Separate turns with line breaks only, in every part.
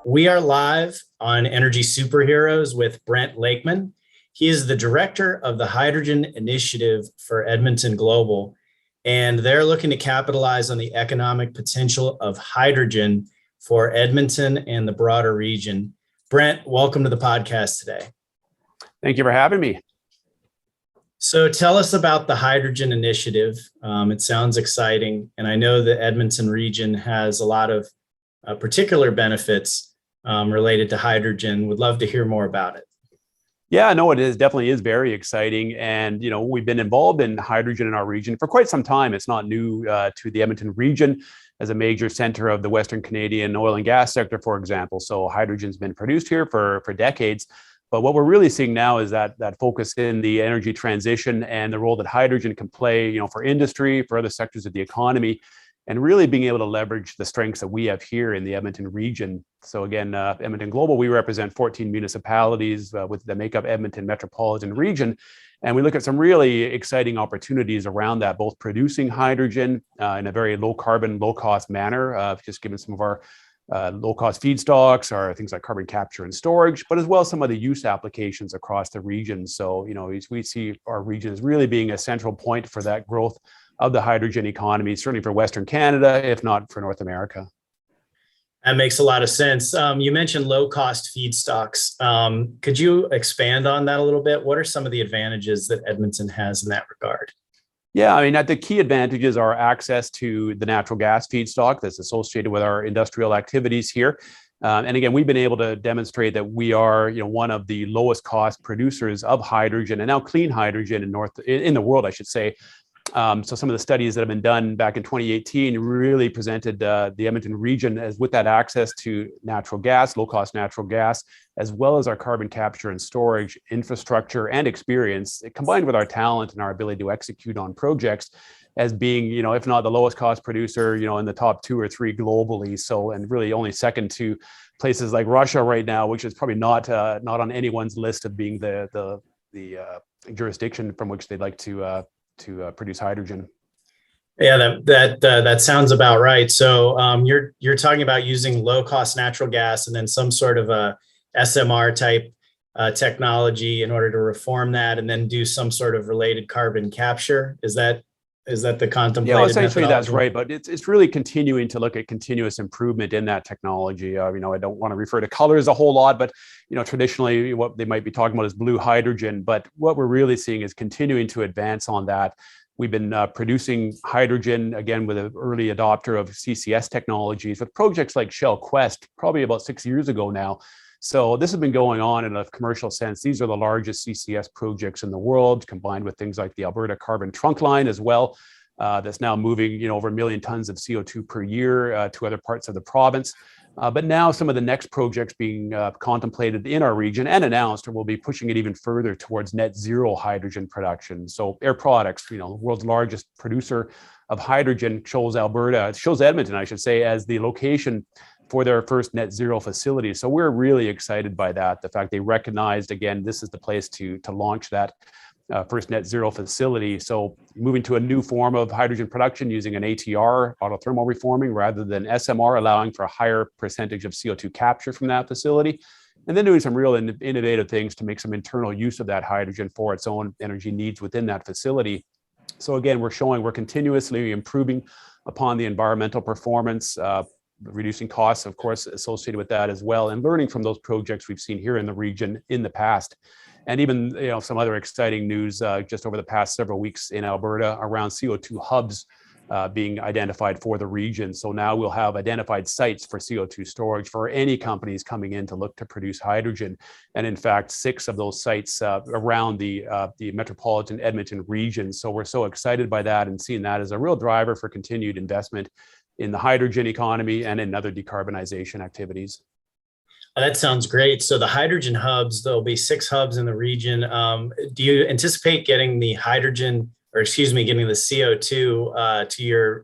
We are live on Energy Superheroes with Brent Lakeman. He is the director of the Hydrogen Initiative for Edmonton Global, and they're looking to capitalize on the economic potential of hydrogen for Edmonton and the broader region. Brent, welcome to the podcast today.
Thank you for having me.
So tell us about the Hydrogen Initiative. It sounds exciting, and I know the Edmonton region has a lot of particular benefits related to hydrogen. Would love to hear more about it.
Yeah, no, it definitely is very exciting. And, we've been involved in hydrogen in our region for quite some time. It's not new to the Edmonton region as a major center of the Western Canadian oil and gas sector, for example. So hydrogen's been produced here for decades. But what we're really seeing now is that focus in the energy transition and the role that hydrogen can play, for industry, for other sectors of the economy, and really being able to leverage the strengths that we have here in the Edmonton region. So again, Edmonton Global, we represent 14 municipalities that make up Edmonton metropolitan region. And we look at some really exciting opportunities around that, both producing hydrogen in a very low carbon, low cost manner, just given some of our low-cost feedstocks are things like carbon capture and storage, but as well as some of the use applications across the region. So, we see our region as really being a central point for that growth of the hydrogen economy, certainly for Western Canada, if not for North America.
That makes a lot of sense. You mentioned low-cost feedstocks. Could you expand on that a little bit? What are some of the advantages that Edmonton has in that regard?
Yeah, the key advantages are access to the natural gas feedstock that's associated with our industrial activities here. And again, we've been able to demonstrate that we are, one of the lowest cost producers of hydrogen and now clean hydrogen in the world, I should say. So some of the studies that have been done back in 2018 really presented the Edmonton region as with that access to natural gas, low-cost natural gas, as well as our carbon capture and storage infrastructure and experience, combined with our talent and our ability to execute on projects as being, if not the lowest cost producer, in the top 2 or 3 globally. So, and really only second to places like Russia right now, which is probably not on anyone's list of being the jurisdiction from which they'd like to produce hydrogen.
Yeah, that sounds about right. So you're talking about using low cost natural gas and then some sort of a SMR type technology in order to reform that and then do some sort of related carbon capture. Is that the contemplated?
Yeah, essentially that's right. But it's really continuing to look at continuous improvement in that technology. I don't want to refer to colors a whole lot, but traditionally what they might be talking about is blue hydrogen. But what we're really seeing is continuing to advance on that. We've been producing hydrogen, again, with an early adopter of CCS technologies with projects like Shell Quest, probably about 6 years ago now. So this has been going on in a commercial sense. These are the largest CCS projects in the world, combined with things like the Alberta Carbon Trunk Line as well, that's now moving over 1 million tons of CO2 per year to other parts of the province. But now some of the next projects being contemplated in our region and announced will be pushing it even further towards net zero hydrogen production. So Air Products, the world's largest producer of hydrogen, chose Edmonton, I should say, as the location for their first net zero facility. So we're really excited by that. The fact they recognized, again, this is the place to launch that first net zero facility. So moving to a new form of hydrogen production using an ATR, autothermal reforming, rather than SMR, allowing for a higher percentage of CO2 capture from that facility. And then doing some real innovative things to make some internal use of that hydrogen for its own energy needs within that facility. So again, we're continuously improving upon the environmental performance, reducing costs, of course, associated with that as well, and learning from those projects we've seen here in the region in the past. And even some other exciting news just over the past several weeks in Alberta around CO2 hubs being identified for the region. So now we'll have identified sites for CO2 storage for any companies coming in to look to produce hydrogen. And in fact, 6 of those sites around the metropolitan Edmonton region. So we're so excited by that and seeing that as a real driver for continued investment in the hydrogen economy and in other decarbonization activities.
That sounds great. So the hydrogen hubs, there'll be 6 hubs in the region. Do you anticipate getting the hydrogen, or getting the CO2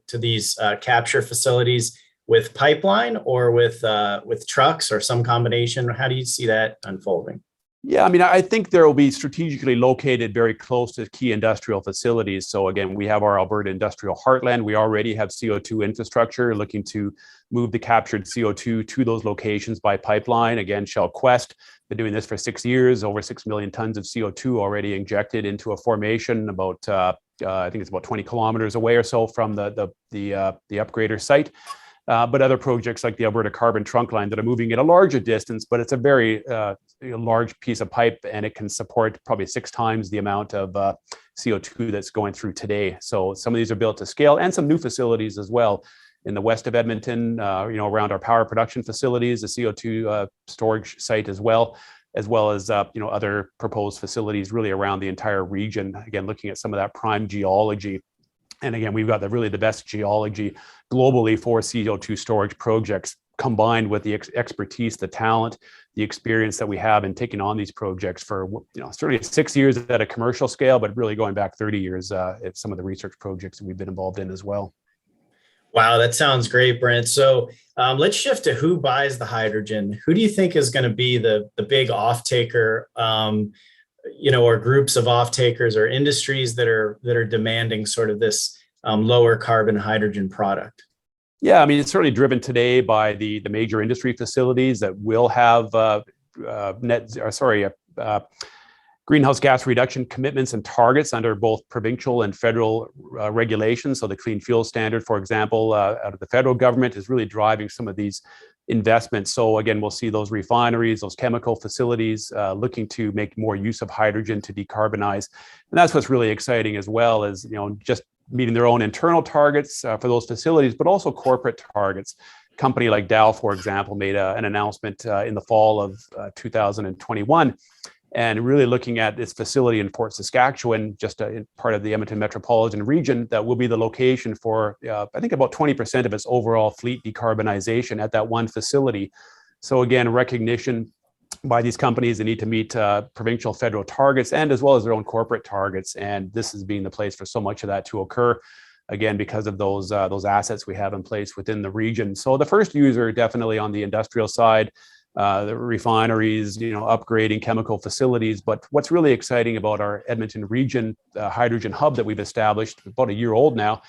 to these capture facilities with pipeline or with trucks or some combination? How do you see that unfolding?
Yeah, I mean, I think there will be strategically located very close to key industrial facilities. So again, we have our Alberta industrial heartland. We already have CO2 infrastructure looking to move the captured CO2 to those locations by pipeline. Again, Shell Quest been doing this for 6 years, over 6 million tons of CO2 already injected into a formation about I think it's about 20 kilometers away or so from the upgrader site. But other projects like the Alberta Carbon Trunk Line that are moving at a larger distance, but it's a very large piece of pipe, and it can support probably 6 times the amount of CO2 that's going through today. So some of these are built to scale, and some new facilities as well in the west of Edmonton, around our power production facilities, the CO2 storage site as well as other proposed facilities really around the entire region. Again, looking at some of that prime geology. And again, we've got the best geology globally for CO2 storage projects, combined with the expertise, the talent, the experience that we have in taking on these projects for certainly 6 years at a commercial scale, but really going back 30 years at some of the research projects that we've been involved in as well.
Wow, that sounds great, Brent. So let's shift to who buys the hydrogen. Who do you think is going to be the big off-taker, or groups of off-takers or industries that are demanding sort of this lower carbon hydrogen product?
Yeah, I mean, it's certainly driven today by the major industry facilities that will have greenhouse gas reduction commitments and targets under both provincial and federal regulations. So the Clean Fuel Standard, for example, out of the federal government is really driving some of these investments. So again, we'll see those refineries, those chemical facilities looking to make more use of hydrogen to decarbonize. And that's what's really exciting as well, as just meeting their own internal targets for those facilities, but also corporate targets. A company like Dow, for example, made an announcement in the fall of 2021, and really looking at this facility in Fort Saskatchewan, just part of the Edmonton metropolitan region, that will be the location for, I think, about 20% of its overall fleet decarbonization at that one facility. So again, recognition by these companies that need to meet provincial, federal targets, and as well as their own corporate targets. And this is being the place for so much of that to occur, again, because of those assets we have in place within the region. So the first user definitely on the industrial side, the refineries, upgrading chemical facilities. But what's really exciting about our Edmonton region hydrogen hub that we've established, about a year old now,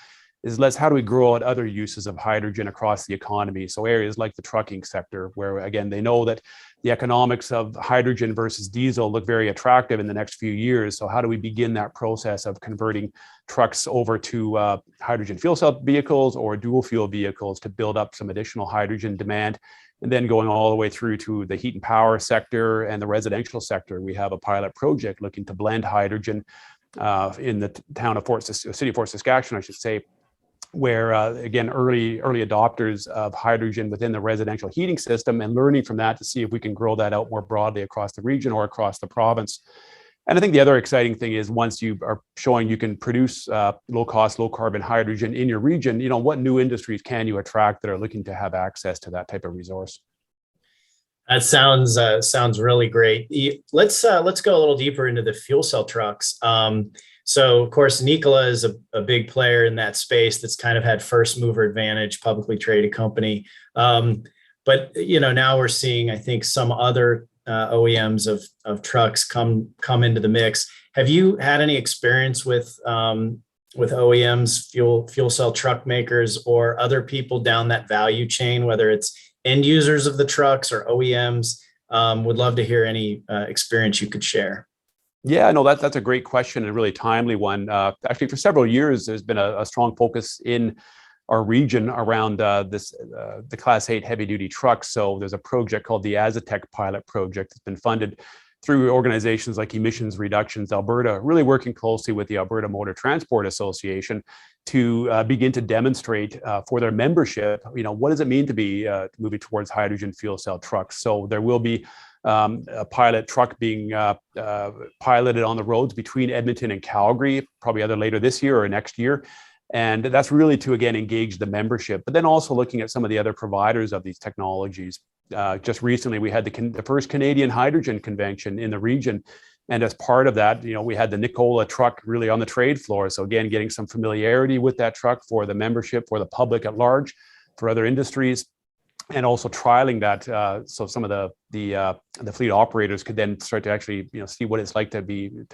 is how do we grow out other uses of hydrogen across the economy? So areas like the trucking sector, where again, they know that the economics of hydrogen versus diesel look very attractive in the next few years. So how do we begin that process of converting trucks over to hydrogen fuel cell vehicles or dual fuel vehicles to build up some additional hydrogen demand? And then going all the way through to the heat and power sector and the residential sector, we have a pilot project looking to blend hydrogen in the town of city of Fort Saskatchewan, I should say, where again, early adopters of hydrogen within the residential heating system, and learning from that to see if we can grow that out more broadly across the region or across the province. And I think the other exciting thing is, once you are showing you can produce low cost, low carbon hydrogen in your region, what new industries can you attract that are looking to have access to that type of resource?
That sounds really great. Let's go a little deeper into the fuel cell trucks. So of course, Nikola is a big player in that space that's kind of had first mover advantage, publicly traded company. But now we're seeing, I think, some other OEMs of trucks come into the mix. Have you had any experience with OEMs, fuel cell truck makers, or other people down that value chain, whether it's end users of the trucks or OEMs? Would love to hear any experience you could share.
Yeah, no, that's a great question and a really timely one. Actually, for several years, there's been a strong focus in our region around the Class 8 heavy-duty trucks. So there's a project called the agtech pilot project that's been funded through organizations like Emissions Reductions Alberta, really working closely with the Alberta Motor Transport Association to begin to demonstrate for their membership, what does it mean to be moving towards hydrogen fuel cell trucks. So there will be a pilot truck being piloted on the roads between Edmonton and Calgary, probably either later this year or next year. And that's really to, again, engage the membership, but then also looking at some of the other providers of these technologies. Just recently, we had the first Canadian hydrogen convention in the region. And as part of that, we had the Nikola truck really on the trade floor. So again, getting some familiarity with that truck for the membership, for the public at large, for other industries. and also trialing that, so some of the fleet operators could then start to actually see what it's like to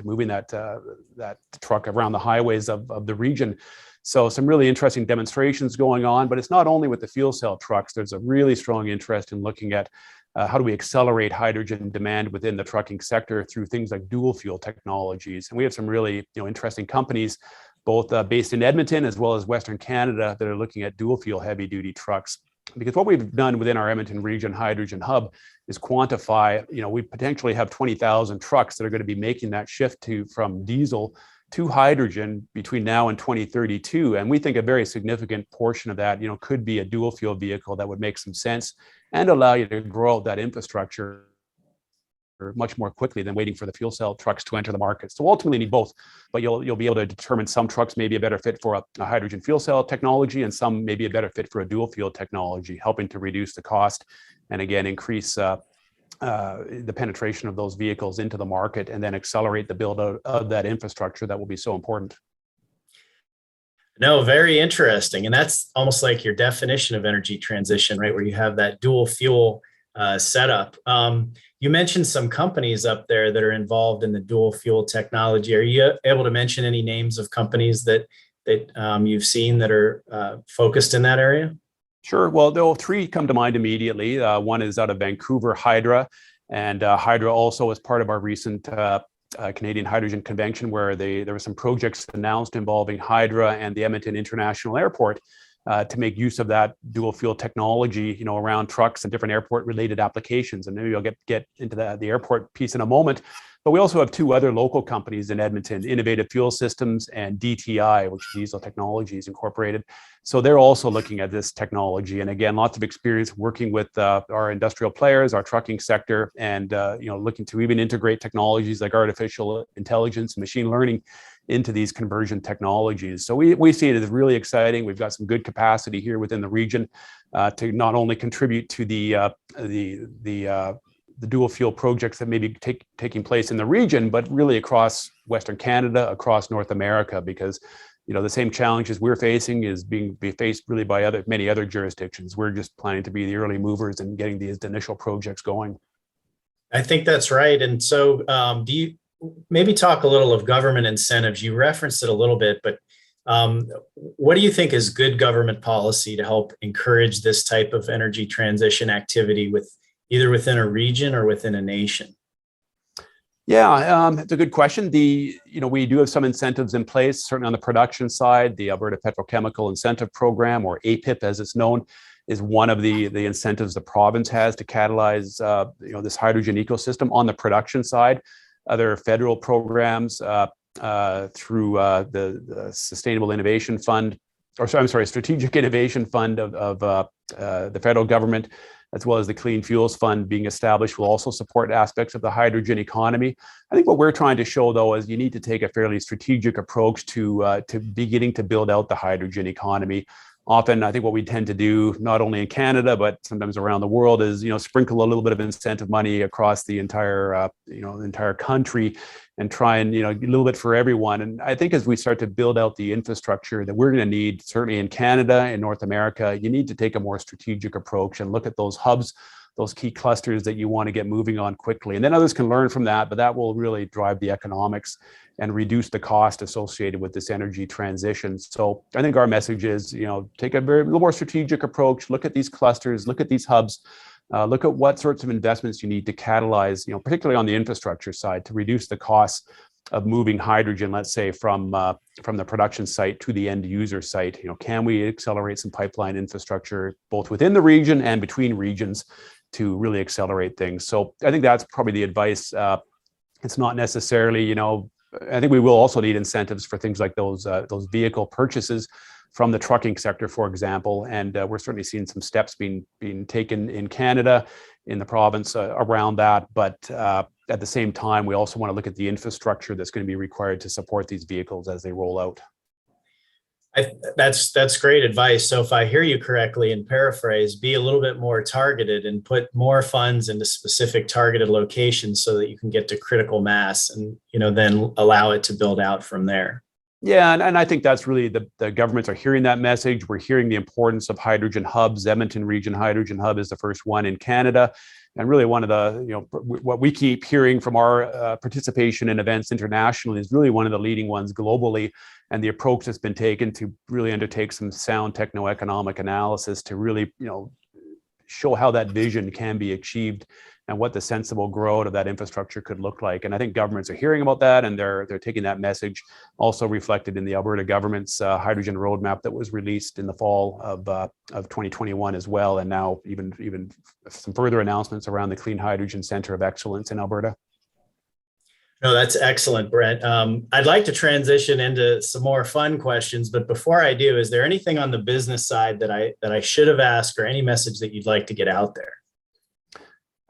moving that truck around the highways of the region. So some really interesting demonstrations going on, but it's not only with the fuel cell trucks. There's a really strong interest in looking at how do we accelerate hydrogen demand within the trucking sector through things like dual fuel technologies. And we have some really interesting companies, both based in Edmonton as well as Western Canada, that are looking at dual fuel heavy duty trucks. Because what we've done within our Edmonton region hydrogen hub is quantify, we potentially have 20,000 trucks that are going to be making that shift from diesel to hydrogen between now and 2032. And we think a very significant portion of that, could be a dual fuel vehicle that would make some sense and allow you to grow out that infrastructure much more quickly than waiting for the fuel cell trucks to enter the market. So ultimately need both, but you'll be able to determine some trucks may be a better fit for a hydrogen fuel cell technology, and some may be a better fit for a dual fuel technology, helping to reduce the cost and again increase the penetration of those vehicles into the market, and then accelerate the build out of that infrastructure that will be so important.
No, very interesting. And that's almost like your definition of energy transition, right? Where you have that dual fuel setup. You mentioned some companies up there that are involved in the dual fuel technology. Are you able to mention any names of companies that you've seen that are focused in that area?
Sure. Well, there are three come to mind immediately. One is out of Vancouver, Hydra, and Hydra also was part of our recent Canadian Hydrogen Convention, where there were some projects announced involving Hydra and the Edmonton International Airport to make use of that dual fuel technology, around trucks and different airport related applications. And maybe I'll get into the airport piece in a moment. But we also have two other local companies in Edmonton, Innovative Fuel Systems and DTI, which is Diesel Technologies Incorporated. So they're also looking at this technology. And again, lots of experience working with our industrial players, our trucking sector, and looking to even integrate technologies like artificial intelligence and machine learning into these conversion technologies. So we see it as really exciting. We've got some good capacity here within the region to not only contribute to the dual fuel projects that may be taking place in the region, but really across Western Canada, across North America, because the same challenges we're facing is being faced really by many other jurisdictions. We're just planning to be the early movers and getting these initial projects going.
I think that's right. And so do you maybe talk a little of government incentives? You referenced it a little bit, but what do you think is good government policy to help encourage this type of energy transition activity either within a region or within a nation?
Yeah, it's a good question. We do have some incentives in place, certainly on the production side. The Alberta Petrochemical Incentive Program, or APIP as it's known, is one of the incentives the province has to catalyze this hydrogen ecosystem on the production side. Other federal programs through the Sustainable Innovation Fund, Strategic Innovation Fund of the federal government, as well as the Clean Fuels Fund being established, will also support aspects of the hydrogen economy. I think what we're trying to show, though, is you need to take a fairly strategic approach to beginning to build out the hydrogen economy. Often, I think what we tend to do, not only in Canada, but sometimes around the world, is sprinkle a little bit of incentive money across the entire country, and try and a little bit for everyone. And I think as we start to build out the infrastructure that we're going to need, certainly in Canada and North America, you need to take a more strategic approach and look at those hubs, those key clusters that you want to get moving on quickly. And then others can learn from that, but that will really drive the economics and reduce the cost associated with this energy transition. So I think our message is, take a little more strategic approach, look at these clusters, look at these hubs, look at what sorts of investments you need to catalyze, particularly on the infrastructure side, to reduce the costs of moving hydrogen, let's say, from the production site to the end user site. Can we accelerate some pipeline infrastructure both within the region and between regions to really accelerate things? So I think that's probably the advice. It's not necessarily, I think we will also need incentives for things like those vehicle purchases from the trucking sector, for example. And we're certainly seeing some steps being taken in Canada, in the province around that. But at the same time, we also want to look at the infrastructure that's going to be required to support these vehicles as they roll out.
That's great advice. So if I hear you correctly and paraphrase, be a little bit more targeted and put more funds into specific targeted locations so that you can get to critical mass and then allow it to build out from there.
Yeah, and I think that's really the governments are hearing that message. We're hearing the importance of hydrogen hubs. Edmonton Region Hydrogen Hub is the first one in Canada. And really one of the, what we keep hearing from our participation in events internationally is really one of the leading ones globally. And the approach that's been taken to really undertake some sound techno-economic analysis to really, show how that vision can be achieved and what the sensible growth of that infrastructure could look like. And I think governments are hearing about that, and they're taking that message, also reflected in the Alberta government's hydrogen roadmap that was released in the fall of 2021 as well, and now even some further announcements around the Clean Hydrogen Center of Excellence in Alberta.
No, that's excellent, Brent. I'd like to transition into some more fun questions, but before I do, is there anything on the business side that I should have asked, or any message that you'd like to get out there?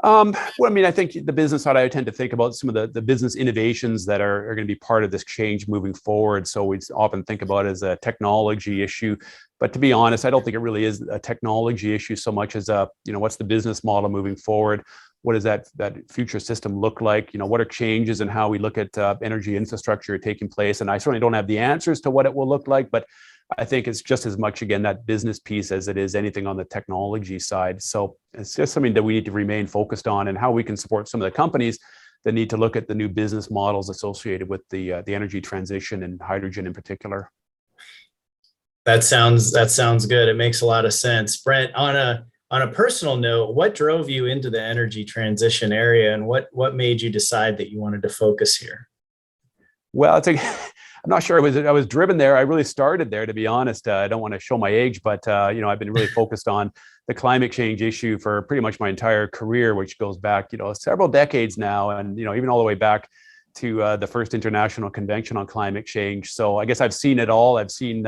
Well, I mean, I think the business side, I tend to think about some of the business innovations that are going to be part of this change moving forward. So we often think about it as a technology issue, but to be honest, I don't think it really is a technology issue so much as what's the business model moving forward? What does that future system look like? What are changes in how we look at energy infrastructure taking place? And I certainly don't have the answers to what it will look like, but I think it's just as much, again, that business piece as it is anything on the technology side. So it's just something that we need to remain focused on, and how we can support some of the companies that need to look at the new business models associated with the energy transition and hydrogen in particular.
That sounds good. It makes a lot of sense. Brent, on a personal note, what drove you into the energy transition area, and what made you decide that you wanted to focus here?
Well, I'm not sure I was driven there. I really started there, to be honest. I don't want to show my age, but I've been really focused on the climate change issue for pretty much my entire career, which goes back, several decades now, and even all the way back to the first International Convention on Climate Change. So I guess I've seen it all. I've seen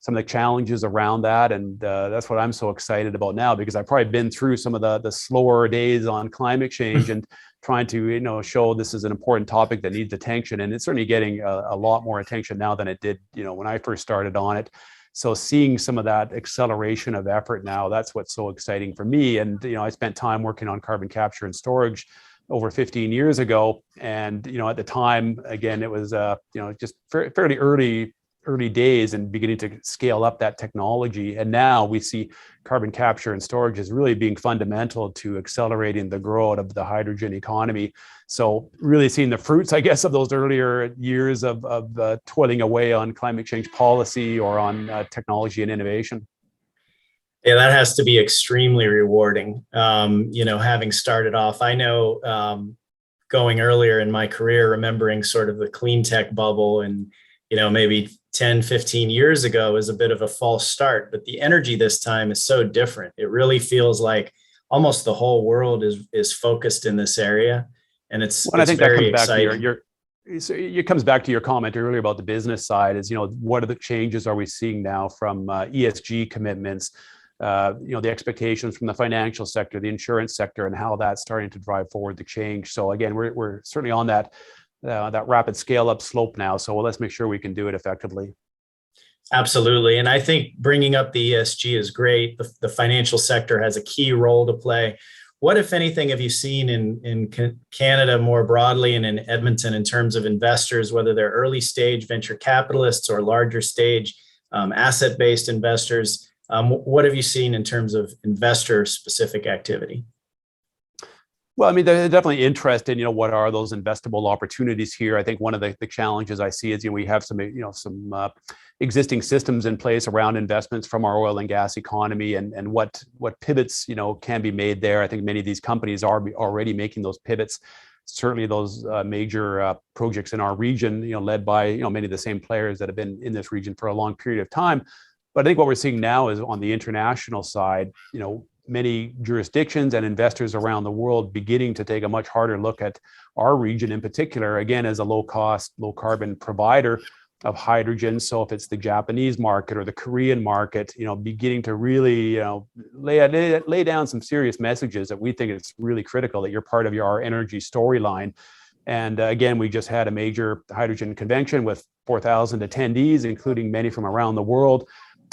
some of the challenges around that, and that's what I'm so excited about now, because I've probably been through some of the slower days on climate change and trying to show this is an important topic that needs attention, and it's certainly getting a lot more attention now than it did when I first started on it. So seeing some of that acceleration of effort now, that's what's so exciting for me. And I spent time working on carbon capture and storage over 15 years ago, and at the time, again, it was just fairly early days and beginning to scale up that technology. And now we see carbon capture and storage as really being fundamental to accelerating the growth of the hydrogen economy. So really seeing the fruits, I guess, of those earlier years of toiling away on climate change policy or on technology and innovation.
Yeah, that has to be extremely rewarding. Having started off, I know going earlier in my career, remembering sort of the clean tech bubble, and maybe 10, 15 years ago is a bit of a false start, but the energy this time is so different. It really feels like almost the whole world is focused in this area, and it's very exciting.
It comes back to your comment earlier about the business side. Is what are the changes are we seeing now from ESG commitments? The expectations from the financial sector, the insurance sector, and how that's starting to drive forward the change. So again, we're certainly on that rapid scale up slope now. So let's make sure we can do it effectively.
Absolutely. And I think bringing up the ESG is great. The financial sector has a key role to play. What, if anything, have you seen in Canada more broadly and in Edmonton in terms of investors, whether they're early stage venture capitalists or larger stage asset-based investors? What have you seen in terms of investor specific activity?
Well, I mean, they're definitely interested in, what are those investable opportunities here. I think one of the challenges I see is, we have some existing systems in place around investments from our oil and gas economy, and what pivots, can be made there. I think many of these companies are already making those pivots. Certainly those major projects in our region, led by, many of the same players that have been in this region for a long period of time. But I think what we're seeing now is on the international side, many jurisdictions and investors around the world beginning to take a much harder look at our region in particular, again, as a low cost, low carbon provider of hydrogen. So if it's the Japanese market or the Korean market, beginning to really, lay down some serious messages that we think it's really critical that you're part of our energy storyline. And again, we just had a major hydrogen convention with 4,000 attendees, including many from around the world.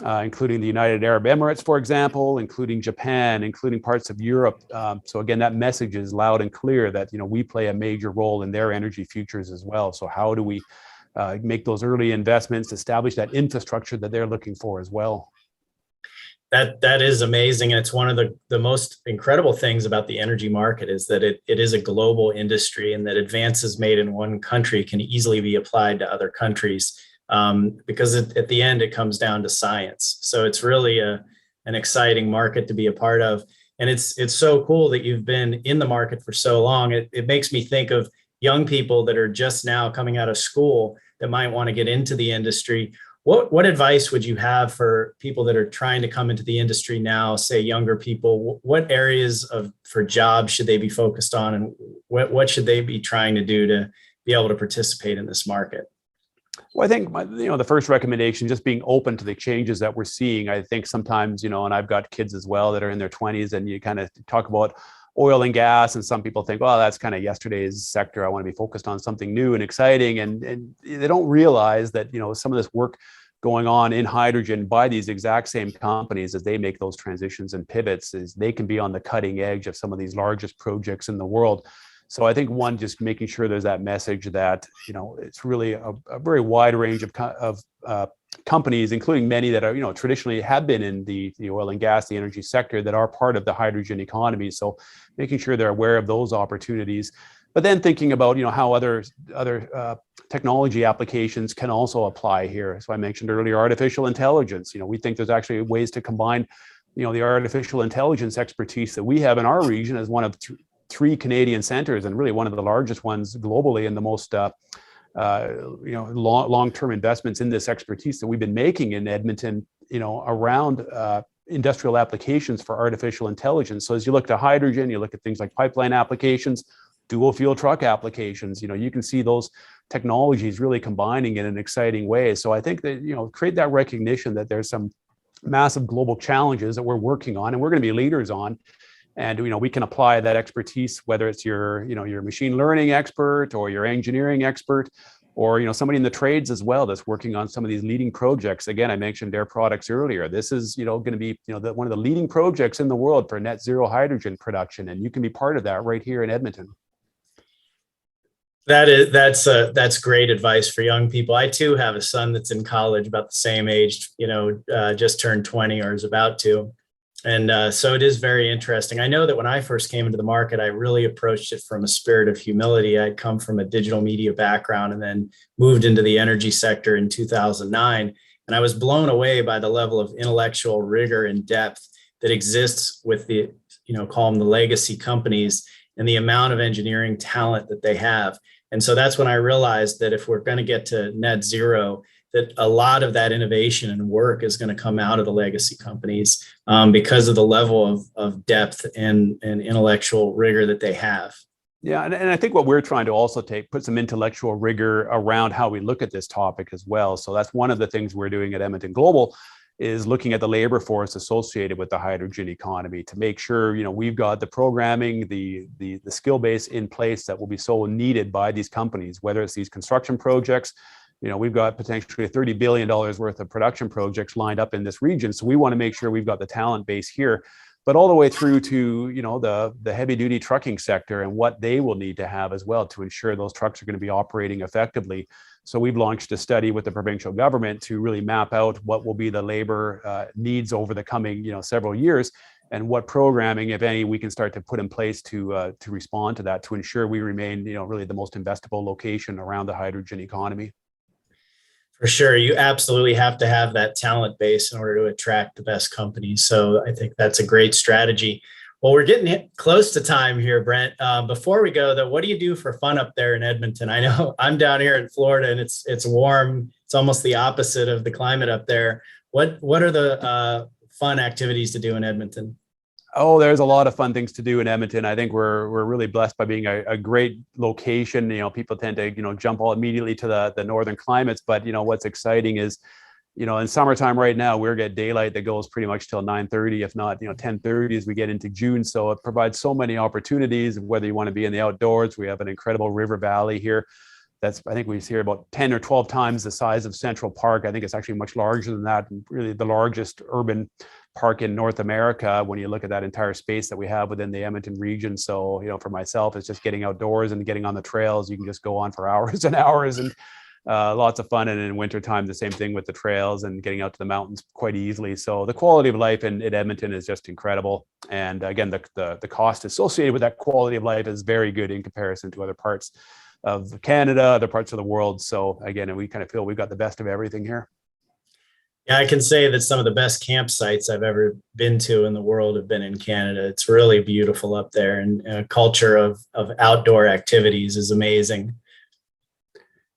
Including the United Arab Emirates, for example, including Japan, including parts of Europe. So again, that message is loud and clear that we play a major role in their energy futures as well. So how do we make those early investments, establish that infrastructure that they're looking for as well.
That is amazing. And it's one of the most incredible things about the energy market is that it is a global industry, and that advances made in one country can easily be applied to other countries, because at the end, it comes down to science. So it's really an exciting market to be a part of. And it's so cool that you've been in the market for so long. It makes me think of young people that are just now coming out of school that might want to get into the industry. What advice would you have for people that are trying to come into the industry now, say younger people? What areas for jobs should they be focused on, and what should they be trying to do to be able to participate in this market?
Well, I think the first recommendation, just being open to the changes that we're seeing. I think sometimes, and I've got kids as well that are in their 20s, and you kind of talk about oil and gas, and some people think, well, that's kind of yesterday's sector. I want to be focused on something new and exciting, and they don't realize that some of this work going on in hydrogen by these exact same companies, as they make those transitions and pivots, is they can be on the cutting edge of some of these largest projects in the world. So I think one, just making sure there's that message that it's really a very wide range of companies, including many that are traditionally have been in the oil and gas, the energy sector, that are part of the hydrogen economy. So making sure they're aware of those opportunities, but then thinking about how other technology applications can also apply here. So I mentioned earlier artificial intelligence. We think there's actually ways to combine the artificial intelligence expertise that we have in our region as one of three Canadian centers, and really one of the largest ones globally, and the most long-term investments in this expertise that we've been making in Edmonton, around industrial applications for artificial intelligence. So as you look to hydrogen, you look at things like pipeline applications, dual fuel truck applications, you can see those technologies really combining in an exciting way. So I think that, create that recognition that there's some massive global challenges that we're working on and we're going to be leaders on. And we can apply that expertise, whether it's your machine learning expert or your engineering expert, or somebody in the trades as well that's working on some of these leading projects. Again, I mentioned Air Products earlier. This is going to be one of the leading projects in the world for net zero hydrogen production, and you can be part of that right here in Edmonton.
That's great advice for young people. I too have a son that's in college, about the same age, just turned 20 or is about to. And so it is very interesting. I know that when I first came into the market, I really approached it from a spirit of humility. I'd come from a digital media background and then moved into the energy sector in 2009. And I was blown away by the level of intellectual rigor and depth that exists with the, call them the legacy companies, and the amount of engineering talent that they have. And so that's when I realized that if we're going to get to net zero, that a lot of that innovation and work is going to come out of the legacy companies, because of the level of depth and intellectual rigor that they have.
Yeah, and I think what we're trying to also put some intellectual rigor around how we look at this topic as well. So that's one of the things we're doing at Edmonton Global, is looking at the labor force associated with the hydrogen economy to make sure we've got the programming, the skill base in place that will be so needed by these companies, whether it's these construction projects. We've got potentially $30 billion worth of production projects lined up in this region. So we want to make sure we've got the talent base here, but all the way through to, the heavy duty trucking sector and what they will need to have as well to ensure those trucks are going to be operating effectively. So we've launched a study with the provincial government to really map out what will be the labor needs over the coming, several years, and what programming, if any, we can start to put in place to respond to that, to ensure we remain, really the most investable location around the hydrogen economy.
For sure. You absolutely have to have that talent base in order to attract the best companies. So I think that's a great strategy. Well, we're getting close to time here, Brent. Before we go, though, what do you do for fun up there in Edmonton? I know I'm down here in Florida and it's warm. It's almost the opposite of the climate up there. What are the fun activities to do in Edmonton?
Oh, there's a lot of fun things to do in Edmonton. I think we're really blessed by being a great location. People tend to jump all immediately to the northern climates, but what's exciting is in summertime right now we're getting daylight that goes pretty much till 9:30, if not 10:30 as we get into June. So it provides so many opportunities. Whether you want to be in the outdoors, we have an incredible river valley here. I think we see here about 10 or 12 times the size of Central Park. I think it's actually much larger than that, and really the largest urban park in North America when you look at that entire space that we have within the Edmonton region. So, for myself, it's just getting outdoors and getting on the trails. You can just go on for hours and hours. And lots of fun. And in wintertime, the same thing with the trails and getting out to the mountains quite easily. So the quality of life in Edmonton is just incredible. And again, the cost associated with that quality of life is very good in comparison to other parts of Canada, other parts of the world. So again, we kind of feel we've got the best of everything here.
Yeah, I can say that some of the best campsites I've ever been to in the world have been in Canada. It's really beautiful up there, and a culture of outdoor activities is amazing.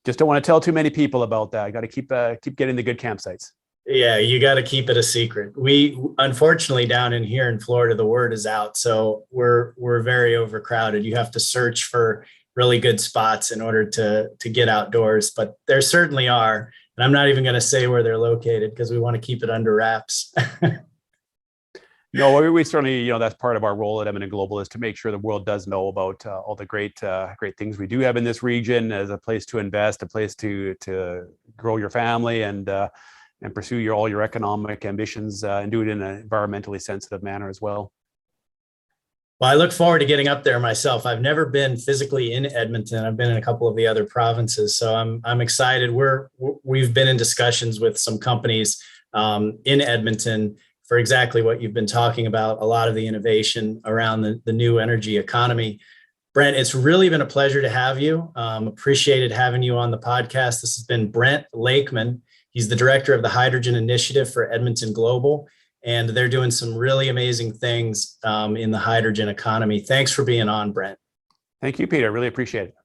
Just don't want to tell too many people about that. I got to keep getting the good campsites.
Yeah, you got to keep it a secret. We unfortunately down in here in Florida, the word is out, so we're very overcrowded. You have to search for really good spots in order to get outdoors, but there certainly are. And I'm not even going to say where they're located because we want to keep it under wraps.
No, we certainly, that's part of our role at Edmonton Global, is to make sure the world does know about all the great things we do have in this region as a place to invest, a place to grow your family and pursue all your economic ambitions and do it in an environmentally sensitive manner as well.
Well, I look forward to getting up there myself. I've never been physically in Edmonton. I've been in a couple of the other provinces, so I'm excited. We've been in discussions with some companies in Edmonton for exactly what you've been talking about, a lot of the innovation around the new energy economy. Brent, it's really been a pleasure to have you. Appreciated having you on the podcast. This has been Brent Lakeman. He's the director of the Hydrogen Initiative for Edmonton Global, and they're doing some really amazing things in the hydrogen economy. Thanks for being on, Brent.
Thank you, Peter. Really appreciate it.